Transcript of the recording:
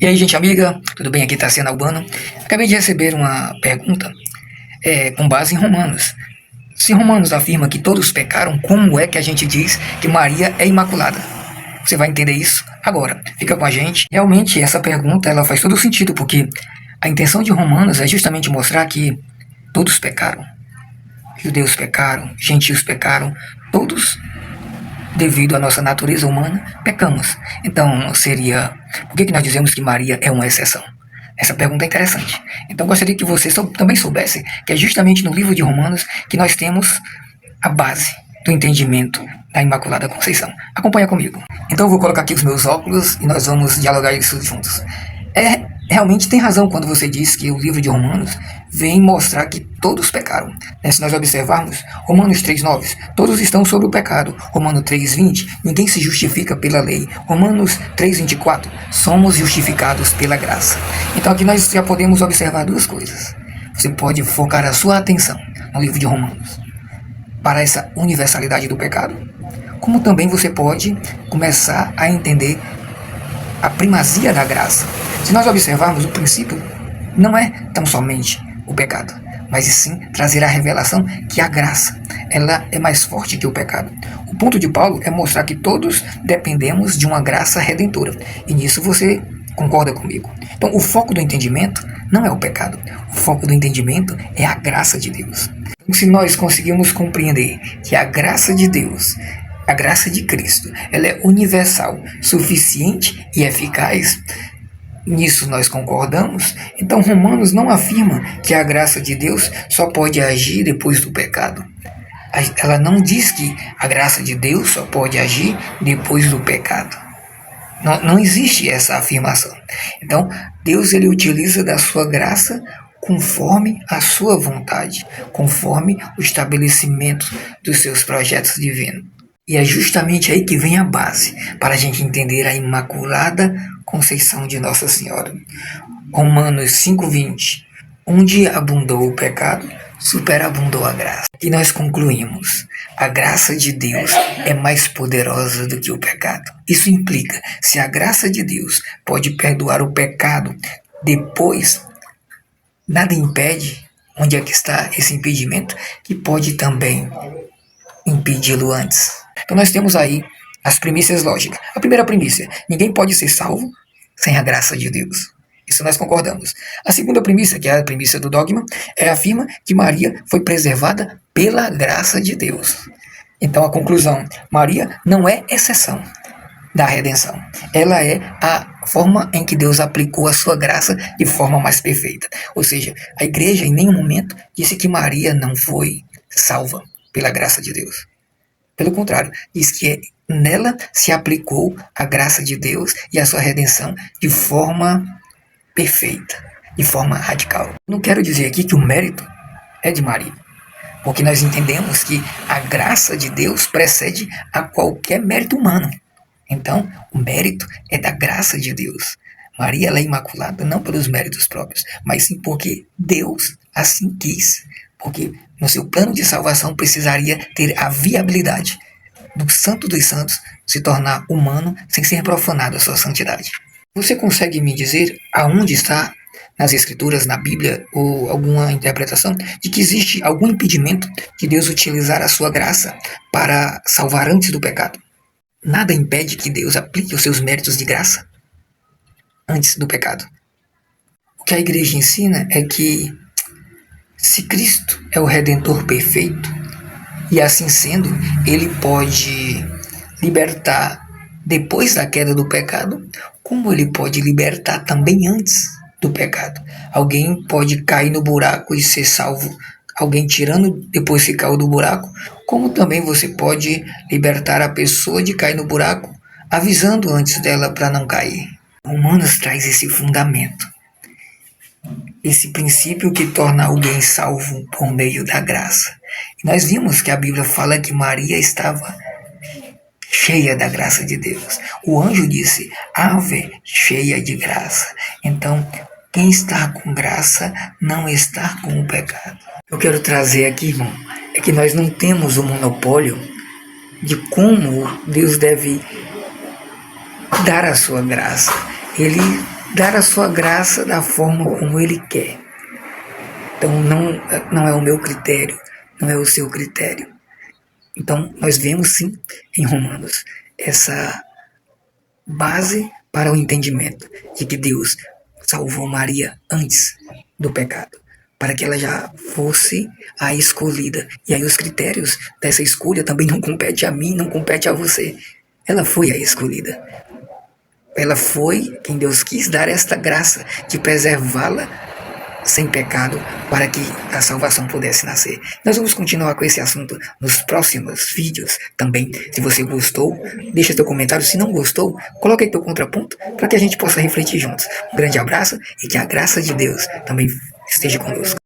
E aí, gente amiga, tudo bem? Aqui tá sendo Albano. Acabei de receber uma pergunta com base em Romanos. Se Romanos afirma que todos pecaram, como é que a gente diz que Maria é imaculada? Você vai entender isso agora. Fica com a gente. Realmente, essa pergunta ela faz todo sentido, porque a intenção de Romanos é justamente mostrar que todos pecaram. Judeus pecaram, gentios pecaram, todos devido à nossa natureza humana, pecamos. Então, por que nós dizemos que Maria é uma exceção? Essa pergunta é interessante. Então, gostaria que você também soubesse que é justamente no livro de Romanos que nós temos a base do entendimento da Imaculada Conceição. Acompanha comigo. Então, eu vou colocar aqui os meus óculos e nós vamos dialogar isso juntos. Realmente tem razão quando você diz que o livro de Romanos vem mostrar que todos pecaram. Se nós observarmos, Romanos 3,9, todos estão sobre o pecado. Romanos 3,20, ninguém se justifica pela lei. Romanos 3,24, somos justificados pela graça. Então aqui nós já podemos observar duas coisas. Você pode focar a sua atenção no livro de Romanos para essa universalidade do pecado, como também você pode começar a entender a primazia da graça. Se nós observarmos, o princípio não é tão somente o pecado, mas sim trazer a revelação que a graça ela é mais forte que o pecado. O ponto de Paulo é mostrar que todos dependemos de uma graça redentora, e nisso você concorda comigo. Então, o foco do entendimento não é o pecado, o foco do entendimento é a graça de Deus. Então, se nós conseguirmos compreender que a graça de Deus, a graça de Cristo, ela é universal, suficiente e eficaz, nisso nós concordamos. Então Romanos não afirma que a graça de Deus só pode agir depois do pecado. Ela não diz que a graça de Deus só pode agir depois do pecado. Não existe essa afirmação. Então Deus ele utiliza da sua graça conforme a sua vontade, conforme o estabelecimento dos seus projetos divinos. E é justamente aí que vem a base para a gente entender a Imaculada Conceição de Nossa Senhora. Romanos 5,20, onde abundou o pecado, superabundou a graça. E nós concluímos, a graça de Deus é mais poderosa do que o pecado. Isso implica, se a graça de Deus pode perdoar o pecado depois, nada impede, onde é que está esse impedimento, que pode também impedi-lo antes. Então nós temos aí as premissas lógicas. A primeira premissa, ninguém pode ser salvo sem a graça de Deus. Isso nós concordamos. A segunda premissa, que é a premissa do dogma, afirma que Maria foi preservada pela graça de Deus. Então a conclusão, Maria não é exceção da redenção. Ela é a forma em que Deus aplicou a sua graça de forma mais perfeita. Ou seja, a igreja em nenhum momento disse que Maria não foi salva pela graça de Deus. Pelo contrário, diz que nela se aplicou a graça de Deus e a sua redenção de forma perfeita, de forma radical. Não quero dizer aqui que o mérito é de Maria, porque nós entendemos que a graça de Deus precede a qualquer mérito humano. Então, o mérito é da graça de Deus. Maria ela é imaculada não pelos méritos próprios, mas sim porque Deus assim quis. Porque no seu plano de salvação precisaria ter a viabilidade do Santo dos Santos se tornar humano sem ser profanado a sua santidade. Você consegue me dizer aonde está nas Escrituras, na Bíblia, ou alguma interpretação de que existe algum impedimento de Deus utilizar a sua graça para salvar antes do pecado? Nada impede que Deus aplique os seus méritos de graça antes do pecado. O que a igreja ensina é que se Cristo é o Redentor perfeito, e assim sendo, ele pode libertar depois da queda do pecado, como ele pode libertar também antes do pecado. Alguém pode cair no buraco e ser salvo, alguém tirando depois que caiu do buraco, como também você pode libertar a pessoa de cair no buraco, avisando antes dela para não cair. Romanos traz esse fundamento, esse princípio que torna alguém salvo por meio da graça. E nós vimos que a Bíblia fala que Maria estava cheia da graça de Deus. O anjo disse, ave cheia de graça. Então, quem está com graça não está com o pecado. Eu quero trazer aqui, irmão, é que nós não temos o monopólio de como Deus deve dar a sua graça. Ele dar a sua graça da forma como Ele quer. Então não é o meu critério, não é o seu critério. Então nós vemos sim em Romanos essa base para o entendimento de que Deus salvou Maria antes do pecado, para que ela já fosse a escolhida. E aí os critérios dessa escolha também não compete a mim, não compete a você. Ela foi a escolhida. Ela foi quem Deus quis dar esta graça de preservá-la sem pecado para que a salvação pudesse nascer. Nós vamos continuar com esse assunto nos próximos vídeos também. Se você gostou, deixa seu comentário. Se não gostou, coloque aí teu contraponto para que a gente possa refletir juntos. Um grande abraço e que a graça de Deus também esteja conosco.